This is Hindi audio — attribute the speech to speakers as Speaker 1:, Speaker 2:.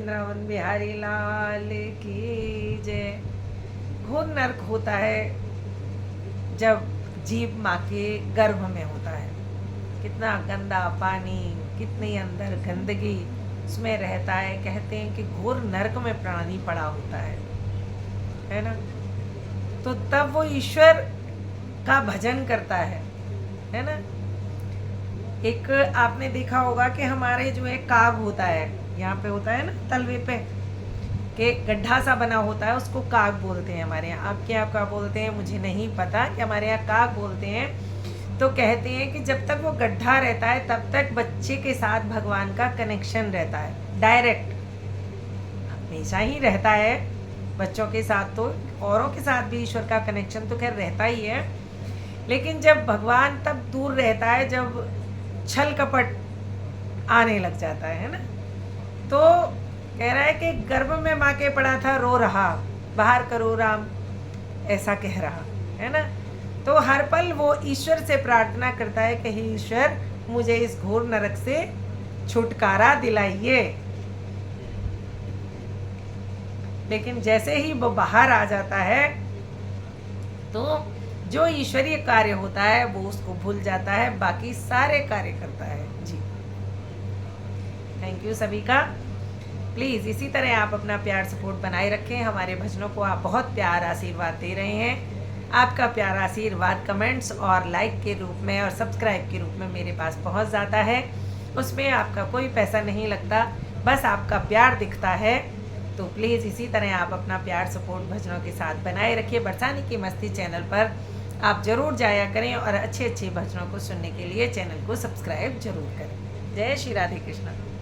Speaker 1: वृंदावन बिहारी लाल की जय। घोर नरक होता है जब जीव माँ के गर्भ में होता है। कितना गंदा पानी, कितनी अंदर गंदगी उसमें रहता है। कहते हैं कि घोर नरक में प्राणी पड़ा होता है ना। तो तब वो ईश्वर का भजन करता है ना। एक आपने देखा होगा कि हमारे जो एक काग होता है, यहाँ पे होता है ना तलवे पे कि गड्ढा सा बना होता है, उसको काग बोलते हैं हमारे यहाँ। आपके यहाँ क्या बोलते हैं मुझे नहीं पता, कि हमारे यहाँ काग बोलते हैं। तो कहते हैं कि जब तक वो गड्ढा रहता है तब तक बच्चे के साथ भगवान का कनेक्शन रहता है, डायरेक्ट हमेशा ही रहता है। बच्चों के साथ तो औरों के साथ भी ईश्वर का कनेक्शन तो खैर रहता ही है, लेकिन जब भगवान तब दूर रहता है जब छल कपट आने लग जाता है ना। तो कह रहा है कि गर्भ में माँ के पड़ा था रो रहा, बाहर करो राम, ऐसा कह रहा है ना। तो हर पल वो ईश्वर से प्रार्थना करता है कि हे ईश्वर मुझे इस घोर नरक से छुटकारा दिलाइए। लेकिन जैसे ही वो बाहर आ जाता है तो जो ईश्वरीय कार्य होता है वो उसको भूल जाता है, बाकी सारे कार्य करता है जी। थैंक यू सभी का। प्लीज़ इसी तरह आप अपना प्यार सपोर्ट बनाए रखें। हमारे भजनों को आप बहुत प्यार आशीर्वाद दे रहे हैं। आपका प्यार आशीर्वाद कमेंट्स और लाइक के रूप में और सब्सक्राइब के रूप में मेरे पास पहुंच जाता है। उसमें आपका कोई पैसा नहीं लगता, बस आपका प्यार दिखता है। तो प्लीज़ इसी तरह आप अपना प्यार सपोर्ट भजनों के साथ बनाए रखिए। बरसाने की मस्ती चैनल पर आप ज़रूर जाया करें और अच्छे अच्छे भजनों को सुनने के लिए चैनल को सब्सक्राइब जरूर करें। जय श्री राधे कृष्ण।